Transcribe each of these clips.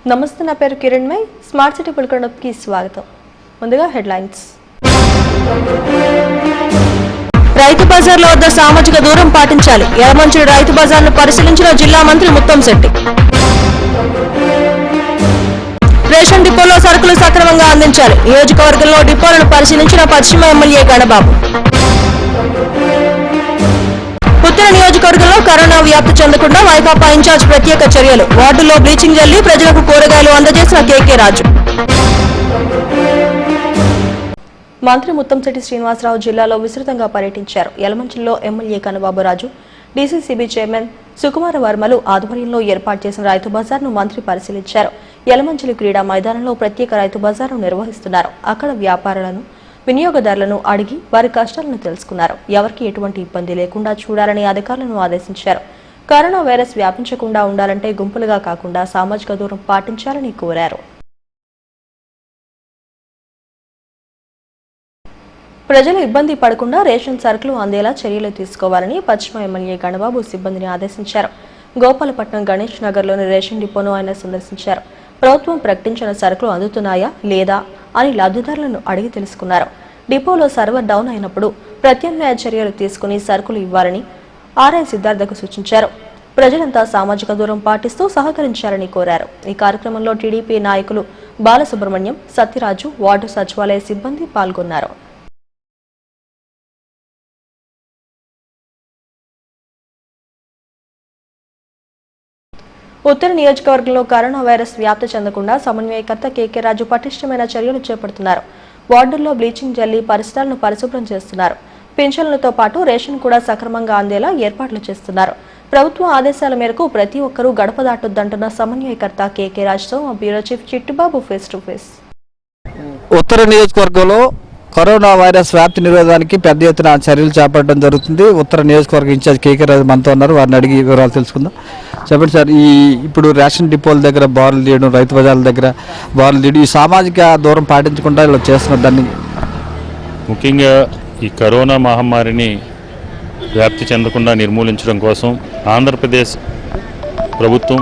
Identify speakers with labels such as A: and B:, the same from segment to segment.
A: నమస్తే, నా పేరు కిరణ్ మై. స్మార్ట్ సిటీ పుల్కడప్కి స్వాగతం. ముందుగా హెడ్లైన్స్. రైతు బజార్ల వద్ద సామాజిక దూరం పాటించాలి. యలమంచిలి రైతు బజార్ను పరిశీలించిన జిల్లా మంత్రి ముత్తంశెట్టి. రేషన్ డిపోలో సరుకులు సక్రమంగా అందించాలి. నియోజకవర్గంలో డిపోలను పరిశీలించిన పశ్చిమ ఎమ్మెల్యే గణబాబు. ఉత్తర నియోజకవర్గంలో కరోనా వ్యాప్తి చెందకుండా వైకాపా ఇన్ఛార్జ్ ప్రత్యేక చర్యలు. వార్డుల్లో బ్లీచింగ్ జల్లి ప్రజలకు కూరగాయలు అందజేసిన కేకే రాజు. మంత్రి ముత్తంశెట్టి శ్రీనివాసరావు జిల్లాలో విస్తృతంగా పర్యటించారు. యలమంచిలిలో ఎమ్మెల్యే కన్నబాబు రాజు, డీసీసీబీ చైర్మన్ సుకుమార వర్మలు ఆధ్వర్యంలో ఏర్పాటు చేసిన రైతు బజార్ను మంత్రి పరిశీలించారు. యలమంచిలి క్రీడా మైదానంలో ప్రత్యేక రైతు బజార్ను నిర్వహిస్తున్నారు. అక్కడ వ్యాపారులను, వినియోగదారులను అడిగి వారి కష్టాలను తెలుసుకున్నారు. ఎవరికి ఎటువంటి ఇబ్బంది లేకుండా చూడాలని అధికారులను ఆదేశించారు. కరోనా వైరస్ వ్యాపించకుండా ఉండాలంటే గుంపులుగా కాకుండా సామాజిక దూరం పాటించాలని కోరారు. ప్రజలు ఇబ్బంది పడకుండా రేషన్ సరుకులు అందేలా చర్యలు తీసుకోవాలని పశ్చిమ ఎమ్మెల్యే గణబాబు సిబ్బందిని ఆదేశించారు. గోపాలపట్నం గణేష్ నగర్లోని రేషన్ డిపోను ఆయన సందర్శించారు. ప్రభుత్వం ప్రకటించిన సరుకులు అందుతున్నాయా లేదా అని లబ్ధిదారులను అడిగి తెలుసుకున్నారు. డిపోలో సర్వర్ డౌన్ అయినప్పుడు ప్రత్యామ్నాయ చర్యలు తీసుకుని సరుకులు ఇవ్వాలని ఆర్ఐ సిద్ధార్థకు సూచించారు. ప్రజలంతా సామాజిక దూరం పాటిస్తూ సహకరించాలని కోరారు. ఈ కార్యక్రమంలో టీడీపీ నాయకులు బాలసుబ్రహ్మణ్యం, సత్యరాజు, వార్డు సచివాలయ సిబ్బంది పాల్గొన్నారు. ఉత్తర నియోజకవర్గంలో కరోనా వైరస్ వ్యాప్తి చెందకుండా సమన్వయకర్త కేకే రాజు పటిష్టమైన చర్యలు చేపడుతున్నారు. వార్డుల్లో బ్లీచింగ్ జల్లి పరిసరాలను పరిశుభ్రం చేస్తున్నారు. పింఛన్లతో పాటు రేషన్ కూడా సక్రమంగా అందేలా ఏర్పాట్లు చేస్తున్నారు. ప్రభుత్వ ఆదేశాల మేరకు ప్రతి ఒక్కరూ గడప దాటొద్దంటున్న సమన్వయకర్త కేకే రాజుతో మా bureau chief Chittubabu face to face.
B: ఉత్తర నియోజకవర్గంలో కరోనా వైరస్ వ్యాప్తి నిరోధానికి పెద్ద ఎత్తున చర్యలు చేపట్టడం జరుగుతుంది. ఉత్తర నియోజకవర్గ ఇన్ఛార్జ్ కేకే రాజు మనతో ఉన్నారు. వారిని అడిగి వివరాలు తెలుసుకుందాం. చెప్పండి సార్, ఇప్పుడు రేషన్ డిపోల దగ్గర బారులు తీయడం, రైతు బజార్ల దగ్గర బారులు తీయడం, ఈ సామాజిక దూరం పాటించకుండా ఇలా చేస్తున్నారు. దాన్ని
C: ముఖ్యంగా ఈ కరోనా మహమ్మారిని వ్యాప్తి చెందకుండా నిర్మూలించడం కోసం ఆంధ్రప్రదేశ్ ప్రభుత్వం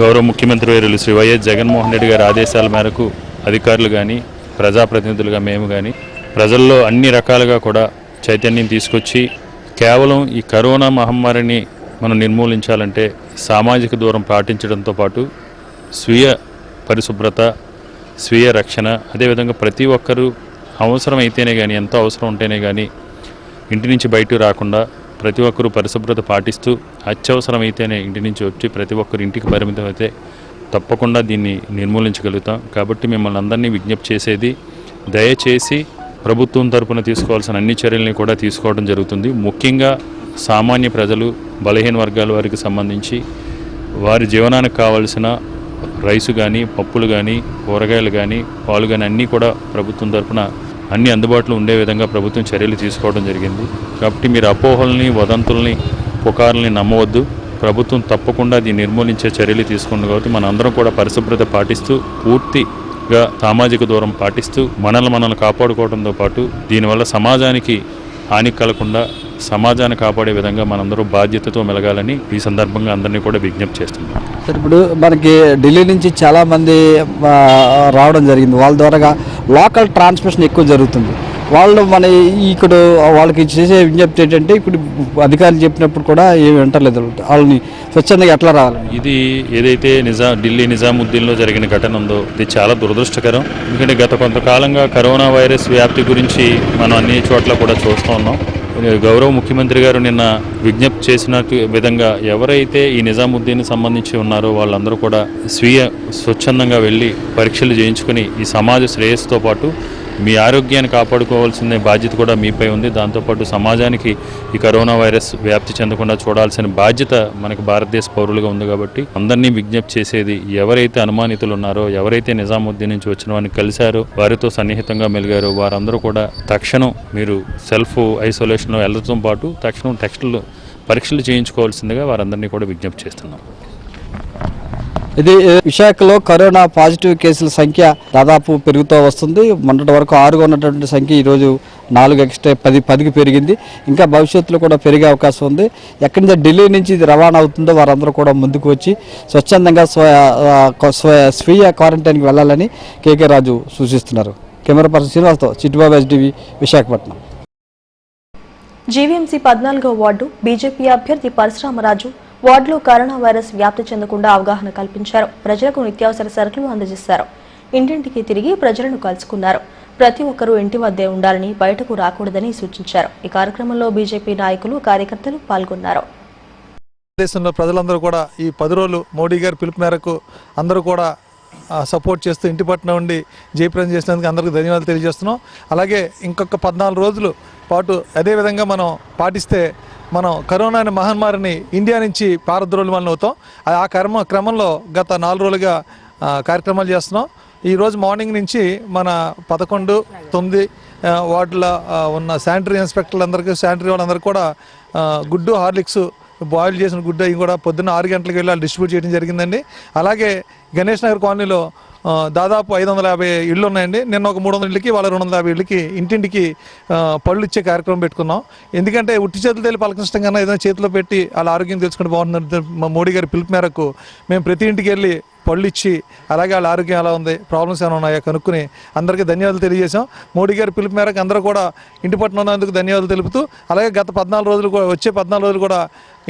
C: గౌరవ ముఖ్యమంత్రి వర్యులు శ్రీ వైఎస్ జగన్మోహన్ రెడ్డి గారి ఆదేశాల మేరకు అధికారులు కానీ, ప్రజాప్రతినిధులుగా మేము కానీ ప్రజల్లో అన్ని రకాలుగా కూడా చైతన్యం తీసుకొచ్చి కేవలం ఈ కరోనా మహమ్మారిని మనం నిర్మూలించాలంటే సామాజిక దూరం పాటించడంతో పాటు స్వీయ పరిశుభ్రత, స్వీయ రక్షణ, అదేవిధంగా ప్రతి ఒక్కరూ అవసరమైతేనే కానీ, ఎంతో అవసరం ఉంటేనే కానీ ఇంటి నుంచి బయటకు రాకుండా ప్రతి ఒక్కరూ పరిశుభ్రత పాటిస్తూ అత్యవసరమైతేనే ఇంటి నుంచి వచ్చి ప్రతి ఒక్కరు ఇంటికి పరిమితం అయితే తప్పకుండా దీన్ని నిర్మూలించగలుగుతాం. కాబట్టి మిమ్మల్ని అందరినీ విజ్ఞప్తి చేసేది, దయచేసి ప్రభుత్వం తరపున తీసుకోవాల్సిన అన్ని చర్యల్ని కూడా తీసుకోవడం జరుగుతుంది. ముఖ్యంగా సామాన్య ప్రజలు, బలహీన వర్గాల వారికి సంబంధించి వారి జీవనానికి కావాల్సిన రైసు కానీ, పప్పులు కానీ, కూరగాయలు కానీ, పాలు కానీ అన్నీ కూడా ప్రభుత్వం తరపున అన్ని అందుబాటులో ఉండే విధంగా ప్రభుత్వం చర్యలు తీసుకోవడం జరిగింది. కాబట్టి మీరు అపోహల్ని, వదంతుల్ని, పుకార్లని నమ్మవద్దు. ప్రభుత్వం తప్పకుండా దీన్ని నిర్మూలించే చర్యలు తీసుకుంది. కాబట్టి మనందరం కూడా పరిశుభ్రత పాటిస్తూ, పూర్తిగా సామాజిక దూరం పాటిస్తూ మనల్ని కాపాడుకోవడంతో పాటు దీనివల్ల సమాజానికి హాని కలగకుండా సమాజాన్ని కాపాడే విధంగా మనందరూ బాధ్యతతో మెలగాలని ఈ సందర్భంగా అందరినీ కూడా విజ్ఞప్తి చేస్తున్నాం.
B: సార్, ఇప్పుడు మనకి ఢిల్లీ నుంచి చాలామంది రావడం జరిగింది. వాళ్ళ ద్వారా లోకల్ ట్రాన్స్మిషన్ ఎక్కువ జరుగుతుంది. వాళ్ళు మన ఇక్కడ వాళ్ళకి చేసే విజ్ఞప్తి ఏంటంటే, ఇప్పుడు అధికారులు చెప్పినప్పుడు కూడా ఏమి వింటలేదు. వాళ్ళని స్వచ్ఛందంగా ఎట్లా రావాలి?
C: ఇది ఏదైతే ఢిల్లీ నిజాముద్దీన్లో జరిగిన ఘటన ఉందో ఇది చాలా దురదృష్టకరం. ఎందుకంటే గత కొంతకాలంగా కరోనా వైరస్ వ్యాప్తి గురించి మనం అన్ని చోట్ల కూడా చూస్తూ ఉన్నాం. గౌరవ ముఖ్యమంత్రి గారు నిన్న విజ్ఞప్తి చేసిన విధంగా ఎవరైతే ఈ నిజాముద్దీన్ సంబంధించి ఉన్నారో వాళ్ళందరూ కూడా స్వచ్ఛందంగా వెళ్ళి పరీక్షలు చేయించుకుని ఈ సమాజ శ్రేయస్సుతో పాటు మీ ఆరోగ్యాన్ని కాపాడుకోవాల్సిన బాధ్యత కూడా మీపై ఉంది. దాంతోపాటు సమాజానికి ఈ కరోనా వైరస్ వ్యాప్తి చెందకుండా చూడాల్సిన బాధ్యత మనకు భారతదేశ పౌరులుగా ఉంది. కాబట్టి అందరినీ విజ్ఞప్తి చేసేది, ఎవరైతే అనుమానితులు ఉన్నారో, ఎవరైతే నిజాముద్దీన్ నుంచి వచ్చిన వారిని కలిశారో, వారితో సన్నిహితంగా మెలిగారో వారందరూ కూడా తక్షణం మీరు సెల్ఫ్ ఐసోలేషన్లో వెళ్ళడంతో పాటు తక్షణం పరీక్షలు చేయించుకోవాల్సిందిగా వారందరినీ కూడా విజ్ఞప్తి చేస్తున్నాం.
B: ఇది విశాఖలో కరోనా పాజిటివ్ కేసుల సంఖ్య దాదాపు పెరుగుతూ వస్తుంది. మొన్నటి వరకు 6గా ఉన్నటువంటి సంఖ్య ఈరోజు 4 ఎక్స్ట్రా 10కి పెరిగింది. ఇంకా భవిష్యత్తులో కూడా పెరిగే అవకాశం ఉంది. ఎక్కడి నుంచి ఢిల్లీ నుంచి ఇది రవాణా అవుతుందో వారందరూ కూడా ముందుకు వచ్చి స్వచ్ఛందంగా స్వీయ క్వారంటైన్కి వెళ్ళాలని కేకే రాజు సూచిస్తున్నారు. కెమెరా పర్సన్ శ్రీనివాస్తో చిట్టుబాబు SDV విశాఖపట్నం.
A: జీవీఎంసీ 14వ వార్డు బీజేపీ అభ్యర్థి పరశురామరాజు వార్డులో కరోనా వైరస్ వ్యాప్తి చెందకుండా అవగాహన కల్పించారు. ప్రజలకు నిత్యావసర సరుకులు అందజేశారు. ఇంటింటికి తిరిగి ప్రజలను కలుసుకున్నారు. ప్రతి ఒక్కరూ ఇంటి వద్దే ఉండాలని, బయటకు రాకూడదని సూచించారు. ఈ కార్యక్రమంలో బీజేపీ నాయకులు, కార్యకర్తలు పాల్గొన్నారు.
D: దేశంలో ప్రజలందరూ కూడా ఈ 10 రోజులు మోడీ గారి పిలుపు మేరకు అందరూ కూడా సపోర్ట్ చేస్తూ ఇంటి పట్టున ఉండి జయప్రదం చేసినందుకు అందరికీ ధన్యవాదాలు తెలియజేస్తున్నాం. అలాగే ఇంకొక 14 రోజుల పాటు అదేవిధంగా మనం పాటిస్తే మనం కరోనా అనే మహమ్మారిని ఇండియా నుంచి పారద్రోలు మనం అవుతాం. ఆ క్రమంలో గత 4 రోజులుగా కార్యక్రమాలు చేస్తున్నాం. ఈరోజు మార్నింగ్ నుంచి మన 11, 9 వార్డుల ఉన్న శానిటరీ ఇన్స్పెక్టర్లందరికీ, శానిటరీ వాళ్ళందరికీ కూడా గుడ్డు, హార్లిక్స్, బాయిల్ చేసిన గుడ్డు అవి కూడా పొద్దున్న 6 గంటలకు వెళ్ళి డిస్ట్రిబ్యూట్ చేయడం జరిగిందండి. అలాగే గణేష్ నగర్ కాలనీలో దాదాపు 550 ఇళ్ళు ఉన్నాయండి. నిన్న ఒక 300 ఇళ్ళకి, వాళ్ళ 250 ఇళ్ళకి ఇంటింటికి పళ్ళు ఇచ్చే కార్యక్రమం పెట్టుకున్నాం. ఎందుకంటే ఉట్టి చేతులు తెలిసి పలకరించడం కన్నా ఏదైనా చేతిలో పెట్టి వాళ్ళ ఆరోగ్యం తెలుసుకుంటే బాగుంటుంది. మోడీ గారి పిలుపు మేరకు మేము ప్రతి ఇంటికి వెళ్ళి పళ్ళు ఇచ్చి అలాగే వాళ్ళ ఆరోగ్యం ఎలా ఉంది, ప్రాబ్లమ్స్ ఏమైనా ఉన్నాయో కనుక్కుని అందరికీ ధన్యవాదాలు తెలియజేశాం. మోడీ గారి పిలుపు మేరకు అందరూ కూడా ఇంటి పట్టున ఉన్నందుకు ధన్యవాదాలు తెలుపుతూ, అలాగే గత 14 రోజులు వచ్చే 14 రోజులు కూడా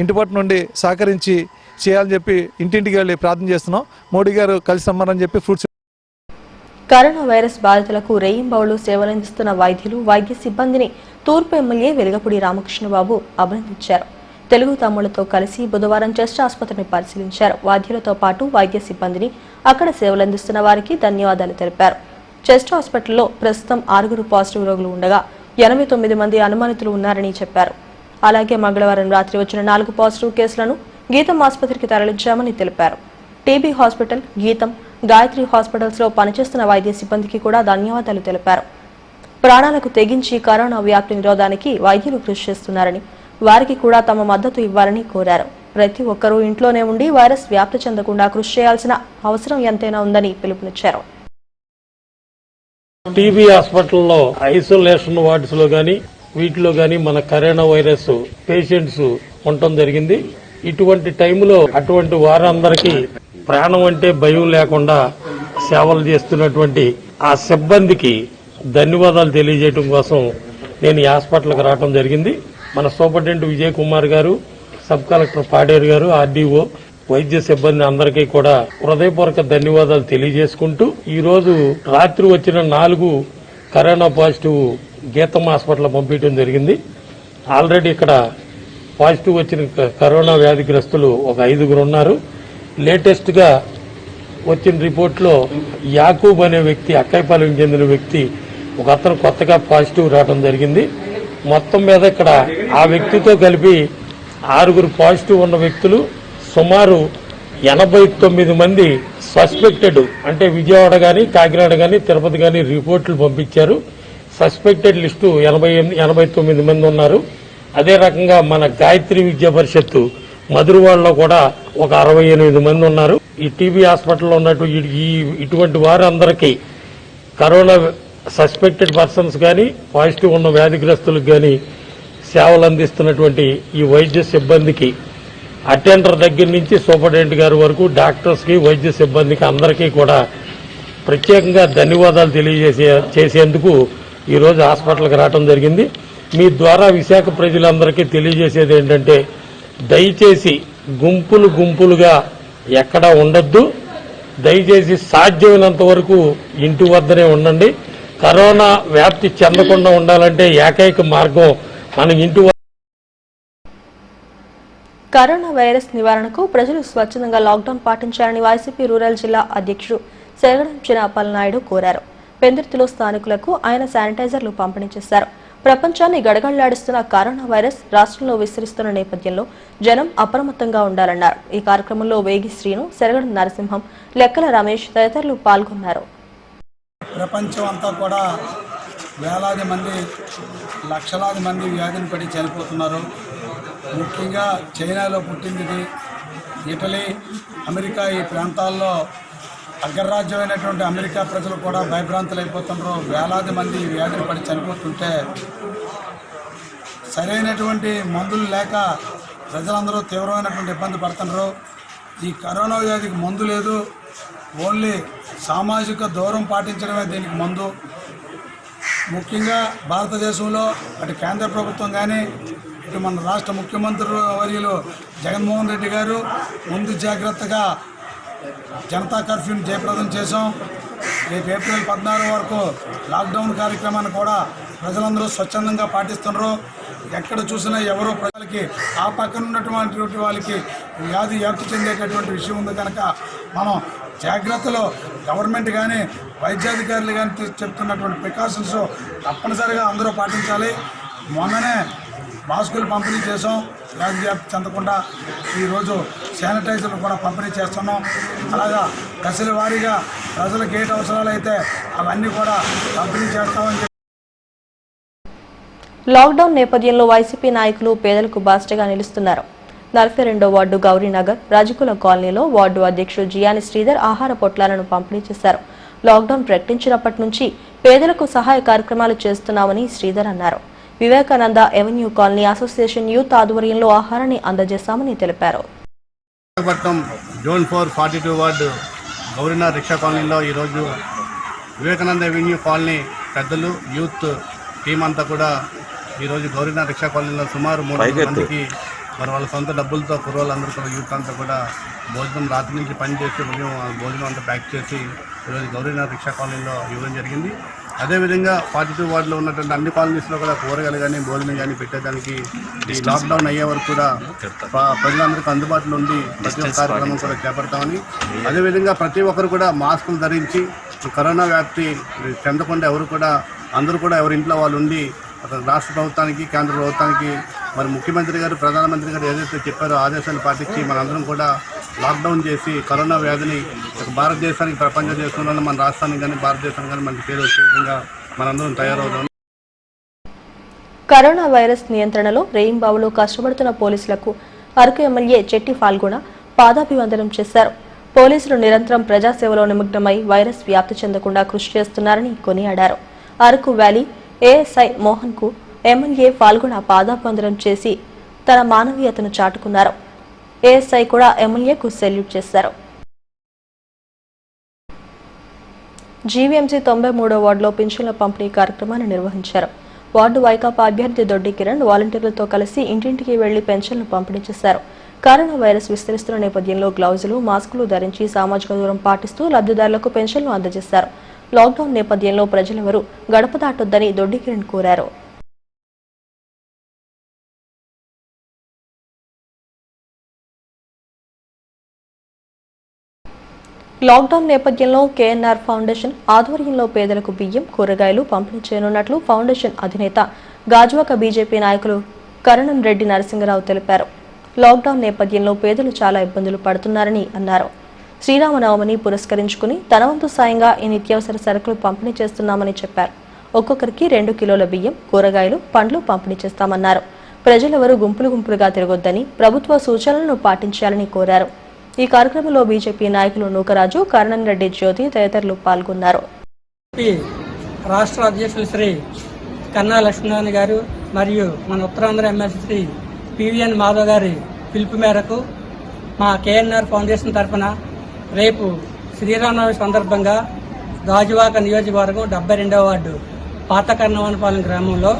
D: ఇంటి పట్టు నుండి సహకరించి చేయాలని చెప్పి ఇంటింటికి వెళ్ళి ప్రార్థన చేస్తున్నాం. మోడీ గారు కలిసి రమ్మని చెప్పి ఫ్రూట్స్.
A: కరోనా వైరస్ బాధితులకు రేయింబవళ్లు సేవలందిస్తున్న వైద్యులు, వైద్య సిబ్బందిని తూర్పు ఎమ్మెల్యే వెలగపూడి రామకృష్ణబాబు అభినందించారు. తెలుగు తమ్ముళ్లతో కలిసి బుధవారం చెస్ట్ ఆసుపత్రిని పరిశీలించారు. వైద్యులతో పాటు వైద్య సిబ్బందిని, అక్కడ సేవలందిస్తున్న వారికి ధన్యవాదాలు తెలిపారు. చెస్ట్ హాస్పిటల్లో ప్రస్తుతం 6 పాజిటివ్ రోగులు ఉండగా 89 మంది అనుమానితులు ఉన్నారని చెప్పారు. అలాగే మంగళవారం రాత్రి వచ్చిన 4 పాజిటివ్ కేసులను గీతం ఆసుపత్రికి తరలించామని తెలిపారు. టీబీ హాస్పిటల్, గీతం, గాయత్రి హాస్పిటల్స్ లో పనిచేస్తున్న వైద్య సిబ్బందికి కూడా ధన్యవాదాలు తెలిపారు. ప్రాణాలకు తెగించి కరోనా వ్యాప్తి నిరోధానికి వైద్యులు కృషి చేస్తున్నారని, వారికి కూడా తమ మద్దతు ఇవ్వాలని కోరారు. ప్రతి ఒక్కరూ ఇంట్లోనే ఉండి వైరస్ వ్యాప్తి చెందకుండా కృషి చేయాల్సిన అవసరం ఎంతైనా ఉందని పిలుపునిచ్చారు.
E: టీబీ హాస్పిటల్లో ఐసోలేషన్ వార్డ్స్ లో గానీ వీటిలో గానీ మన కరోనా వైరస్ పేషెంట్స్ ఉండటం జరిగింది. ఇటువంటి టైంలో అటువంటి వారందరికీ ప్రాణం అంటే భయం లేకుండా సేవలు చేస్తున్నటువంటి ఆ సిబ్బందికి ధన్యవాదాలు తెలియజేయడం కోసం నేను ఈ హాస్పిటల్కి రావడం జరిగింది. మన సూపరింటెండెంట్ విజయ్ కుమార్ గారు, సబ్ కలెక్టర్ పాడేరు గారు, ఆర్డీఓ, వైద్య సిబ్బంది అందరికీ కూడా హృదయపూర్వక ధన్యవాదాలు తెలియజేసుకుంటూ, ఈ రోజు రాత్రి వచ్చిన 4 కరోనా పాజిటివ్ గీతం హాస్పిటల్ పంపించడం జరిగింది. ఆల్రెడీ ఇక్కడ పాజిటివ్ వచ్చిన కరోనా వ్యాధిగ్రస్తులు ఒక 5 ఉన్నారు. లేటెస్ట్ గా వచ్చిన రిపోర్ట్లో యాకూబ్ అనే వ్యక్తి, అక్కైపాలెం చెందిన వ్యక్తి, ఒక అతను కొత్తగా పాజిటివ్ రావడం జరిగింది. మొత్తం మీద ఇక్కడ ఆ వ్యక్తితో కలిపి 6 పాజిటివ్ ఉన్న వ్యక్తులు, సుమారు 89 మంది సస్పెక్టెడ్, అంటే విజయవాడ కానీ, కాకినాడ కానీ, తిరుపతి కానీ రిపోర్టులు పంపించారు. సస్పెక్టెడ్ లిస్టు 89 మంది ఉన్నారు. అదే రకంగా మన గాయత్రి విద్యా పరిషత్తు మధురవాడలో కూడా ఒక 68 మంది ఉన్నారు. ఈ టీబీ హాస్పిటల్లో ఉన్నట్టు ఇటువంటి వారందరికీ కరోనా సస్పెక్టెడ్ పర్సన్స్ కానీ, పాజిటివ్ ఉన్న వ్యాధిగ్రస్తులకు కానీ సేవలు అందిస్తున్నటువంటి ఈ వైద్య సిబ్బందికి, అటెండర్ దగ్గర నుంచి సూపరింటెండెంట్ గారి వరకు, డాక్టర్స్ కి, వైద్య సిబ్బందికి అందరికీ కూడా ప్రత్యేకంగా ధన్యవాదాలు చేసేందుకు ఈరోజు హాస్పిటల్కి రావడం జరిగింది. మీ ద్వారా విశాఖ ప్రజలందరికీ తెలియజేసేది ఏంటంటే, దయచేసి గుంపులుగా ఎక్కడా ఉండొద్దు. దయచేసి సాధ్యమైనంత వరకు ఇంటి వద్దనే ఉండండి. కరోనా వ్యాప్తి చెందకుండా ఉండాలంటే ఏకైక మార్గం మనం ఇంటి.
A: కరోనా వైరస్ నివారణకు ప్రజలు స్వచ్ఛందంగా లాక్డౌన్ పాటించాలని వైసీపీ రూరల్ జిల్లా అధ్యక్షుడు సెరగడం చిన్నప్పలనాయుడు కోరారు. పెందుర్తిలో స్థానికులకు ఆయన శానిటైజర్లు పంపిణీ చేశారు. ప్రపంచాన్ని గడగడలాడిస్తున్న కరోనా వైరస్ రాష్ట్రంలో విస్తరిస్తున్న నేపథ్యంలో జనం అప్రమత్తంగా ఉండాలన్నారు. ఈ కార్యక్రమంలో వేగి శ్రీను, సెరగడం నరసింహం, లెక్కల రమేష్ తదితరులు పాల్గొన్నారు.
F: ప్రపంచం అంతా కూడా వేలాది మంది, లక్షలాది మంది వ్యాధిని పడి చనిపోతున్నారు. ముఖ్యంగా చైనాలో పుట్టింది. ఇటలీ, అమెరికా ఈ ప్రాంతాల్లో అగ్రరాజ్యమైనటువంటి అమెరికా ప్రజలు కూడా భయభ్రాంతులు అయిపోతున్నారు. వేలాది మంది ఈ వ్యాధిని పడి చనిపోతుంటే సరైనటువంటి మందులు లేక ప్రజలందరూ తీవ్రమైనటువంటి ఇబ్బంది పడుతున్నారు. ఈ కరోనా వ్యాధికి మందు లేదు, ఓన్లీ సామాజిక దూరం పాటించడమే దీనికి మందు. ముఖ్యంగా భారతదేశంలో అటు కేంద్ర ప్రభుత్వం కానీ ఇటు మన రాష్ట్ర ముఖ్యమంత్రి వర్యులు జగన్మోహన్ రెడ్డి గారు ముందు జాగ్రత్తగా జనతా కర్ఫ్యూని జయప్రదం చేశాం. రేపు ఏప్రిల్ 16 వరకు లాక్డౌన్ కార్యక్రమాన్ని కూడా ప్రజలందరూ స్వచ్ఛందంగా పాటిస్తున్నారు. ఎక్కడ చూసినా ఎవరో ప్రజలకి ఆ పక్కన ఉన్నటువంటి వాళ్ళకి వ్యాధి వ్యాప్తి చెందేటటువంటి విషయం ఉంది కనుక మనం జాగ్రత్తలో గవర్నమెంట్ కానీ వైద్యాధికారులు కానీ చెప్తున్నటువంటి ప్రికాషన్స్ తప్పనిసరిగా అందరూ పాటించాలి. మొన్ననే మాస్కులు పంపిణీ చేసాం వ్యాధి వ్యాప్తి చెందకుండా. ఈరోజు శానిటైజర్లు కూడా పంపిణీ చేస్తున్నాం. అలాగా దశల వారీగా ప్రజలకు ఏటి అవసరాలు అయితే అవన్నీ కూడా పంపిణీ చేస్తామని చెప్పి
A: లాక్డౌన్ నేపథ్యంలో వైసీపీ నాయకులు పేదలకు బాస్టగా నిలుస్తున్నారు. 42వ వార్డు గౌరీనగర్ రాజకుల కాలనీలో వార్డు అధ్యక్షుడు జియాని శ్రీధర్ ఆహార పొట్లాలను పంపిణీ చేశారు. లాక్డౌన్ ప్రకటించినప్పటి నుంచి పేదలకు సహాయ కార్యక్రమాలు చేస్తున్నామని శ్రీధర్ అన్నారు. Vivekananda avenue colony association youth ఆధ్వర్యంలో ఆహారాన్ని అందజేశామని తెలిపారు.
G: జోన్ 4 42 వార్డు గౌరీనగర్ రిక్షా కాలనీలో ఈరోజు వివేకానంద ఎవెన్యూ కాలనీ పెద్దలు యూత్ టీం అంతా కూడా ఈరోజు గౌరీనగర్ రిక్షా కాలనీలో సుమారు 300 మందికి మరి వాళ్ళ సొంత డబ్బులతో కుర్రోళ్ళందరూ కూడా యూత్ అంతా కూడా భోజనం రాత్రి నుంచి పని చేసి ఉదయం భోజనం అంతా ప్యాక్ చేసి ఈరోజు గౌరీనగర్ రిక్షా కాలనీలో ఇవ్వడం జరిగింది. అదేవిధంగా 42 వార్డులో ఉన్నటువంటి అన్ని కాలనీస్లో కూడా కూరగాయలు కానీ భోజనం కానీ పెట్టేదానికి ఈ లాక్డౌన్ అయ్యే వరకు కూడా ప్రజలందరికీ అందుబాటులో ఉండి ప్రతి ఒక్క కార్యక్రమం కూడా చేపడతామని, అదేవిధంగా ప్రతి ఒక్కరు కూడా మాస్కులు ధరించి కరోనా వ్యాప్తి చెందకుండా అందరూ కూడా ఎవరి ఇంట్లో వాళ్ళు ఉండి రాష్ట్ర ప్రభుత్వానికి కేంద్ర ప్రభుత్వానికి మరి ముఖ్యమంత్రి గారు ప్రధానమంత్రి గారు ఏదైతే చెప్పారో ఆదేశాలు పాటించి మనందరం కూడా లాక్డౌన్ చేసి కరోనా వ్యాధిని భారతదేశానికి ప్రపంచ దేశంలో మన రాష్ట్రానికి కానీ భారతదేశానికి కానీ మనకి పేరు వచ్చే విధంగా మనందరం తయారవుతాం.
A: కరోనా వైరస్ నియంత్రణలో రేయింబావులో కష్టపడుతున్న పోలీసులకు అరకు ఎమ్మెల్యే చెట్టి ఫాల్గుణ పాదాభివందనం చేశారు. పోలీసులు నిరంతరం ప్రజాసేవలో నిమగ్నమై వైరస్ వ్యాప్తి చెందకుండా కృషి చేస్తున్నారని కొనియాడారు. అరకు వ్యాలీ ఏఎస్ఐ మోహన్ కు ఎమ్మెల్యే ఫాల్గుణ పాదాభివందనం చేసి తన మానవీయతను చాటుకున్నారు. ఏఎస్ఐ కూడా ఎమ్మెల్యేకు సెల్యూట్ చేశారు. జీవీఎంసీ 93వ వార్డులో పింఛన్ల పంపిణీ కార్యక్రమాన్ని నిర్వహించారు. వార్డు వైకాపా అభ్యర్థి దొడ్డి కిరణ్ వాలంటీర్లతో కలిసి ఇంటింటికి వెళ్లి పెన్షన్లు పంపిణీ చేశారు. కరోనా వైరస్ విస్తరిస్తున్న నేపథ్యంలో గ్లౌజులు, మాస్కులు ధరించి సామాజిక దూరం పాటిస్తూ లబ్ధిదారులకు పెన్షన్లు అందజేశారు. లాక్డౌన్ నేపథ్యంలో ప్రజలెవరూ గడప దాటొద్దని దొడ్డి కిరణ్ కోరారు. లాక్డౌన్ నేపథ్యంలో కేఎన్ఆర్ ఫౌండేషన్ ఆధ్వర్యంలో పేదలకు బియ్యం, కూరగాయలు పంపిణీ చేయనున్నట్లు ఫౌండేషన్ అధినేత గాజువాక బీజేపీ నాయకులు కరణం రెడ్డి నరసింగరావు తెలిపారు. లాక్డౌన్ నేపథ్యంలో పేదలు చాలా ఇబ్బందులు పడుతున్నారని అన్నారు. శ్రీరామనవమిని పురస్కరించుకుని తన వంతు సాయంగా ఈ నిత్యావసర సరుకులు పంపిణీ చేస్తున్నామని చెప్పారు. ఒక్కొక్కరికి 2 కిలోల బియ్యం, కూరగాయలు, పండ్లు పంపిణీ చేస్తామన్నారు. ప్రజలెవరూ గుంపులుగా తిరగొద్దని, ప్రభుత్వ సూచనలను పాటించాలని కోరారు. ఈ కార్యక్రమంలో బీజేపీ నాయకులు నూకరాజు, కరణం రెడ్డి జ్యోతి తదితరులు పాల్గొన్నారు.
H: రాష్ట్ర అధ్యక్షులు శ్రీ కన్నా లక్ష్మీనారాయణ గారు మరియు మన ఉత్తరాంధ్ర ఎమ్మెల్సీ శ్రీ పివిఎన్ మాధవ్ గారి పిలుపు మేరకు మా కేఎన్ఆర్ ఫౌండేషన్ తరఫున రేపు శ్రీరామనవమి సందర్భంగా గాజువాక నియోజకవర్గం 72వ వార్డు పాత కర్ణవానపాలెం గ్రామంలో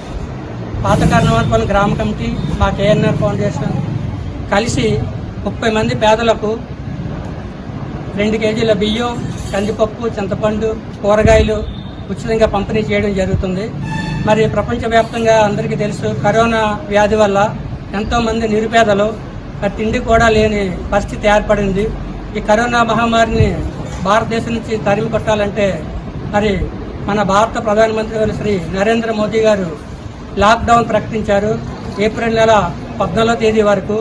H: పాత కర్ణవానపాలెం గ్రామ కమిటీ మా కేఎన్ఆర్ ఫౌండేషన్ కలిసి 30 మంది పేదలకు 2 కేజీల బియ్యం, కందిపప్పు, చింతపండు, కూరగాయలు ఉచితంగా పంపిణీ చేయడం జరుగుతుంది. మరి ప్రపంచవ్యాప్తంగా అందరికీ తెలుసు, కరోనా వ్యాధి వల్ల ఎంతోమంది నిరుపేదలు తిండి కూడా లేని పరిస్థితి ఏర్పడింది. ఈ కరోనా మహమ్మారిని భారతదేశం నుంచి తరిమి కొట్టాలంటే మరి మన భారత ప్రధానమంత్రి శ్రీ నరేంద్ర మోదీ గారు లాక్డౌన్ ప్రకటించారు ఏప్రిల్ నెల 14వ తేదీ వరకు.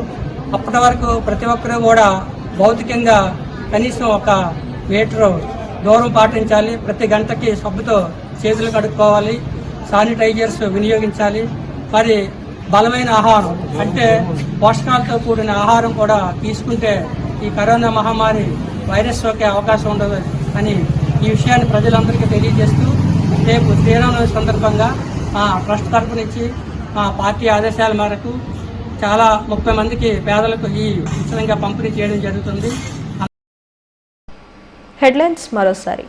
H: అప్పటి వరకు ప్రతి ఒక్కరూ కూడా భౌతికంగా కనీసం 1 మీటరు దూరం పాటించాలి, ప్రతి గంటకి సబ్బుతో చేతులు కడుక్కోవాలి, శానిటైజర్స్ వినియోగించాలి. మరి బలమైన ఆహారం అంటే పోషకాలతో కూడిన ఆహారం కూడా తీసుకుంటే ఈ కరోనా మహమ్మారి వైరస్ సోకే అవకాశం ఉండదు అని ఈ విషయాన్ని ప్రజలందరికీ తెలియజేస్తూ రేపు శ్రీరామనవమి సందర్భంగా మా ట్రస్ట్ తరపు నుంచి మా పార్టీ ఆదేశాల మేరకు చాలా 30 మందికి పేదలకు ఈ ఉచితంగా పంపిణీ చేయడం జరుగుతుంది.
A: హెడ్లైన్స్ మరోసారి.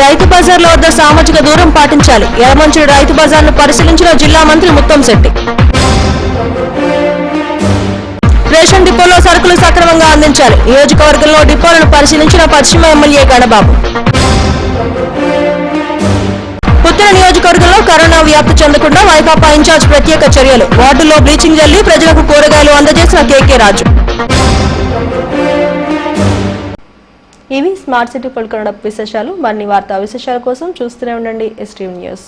A: రైతు బజార్ల వద్ద సామాజిక దూరం పాటించాలి. యలమంచిలి రైతు బజార్ను పరిశీలించిన జిల్లా మంత్రి ముత్తంశెట్టి. రేషన్ డిపోలో సరుకులు సక్రమంగా అందించాలి. నియోజకవర్గంలో డిపోలను పరిశీలించిన పశ్చిమ ఎమ్మెల్యే గణబాబు. ఉత్తర నియోజకవర్గంలో కరోనా వ్యాప్తి చెందకుండా వైకాపా ఇన్ఛార్జ్ ప్రత్యేక చర్యలు. వార్డుల్లో బ్లీచింగ్ జల్లి ప్రజలకు కూరగాయలు అందజేసిన కేకే రాజు. ఇవి స్మార్ట్ సిటీ పొలికనడ విశేషాలు. మరిన్ని వార్తా విశేషాల కోసం చూస్తూనే ఉండండి STV న్యూస్.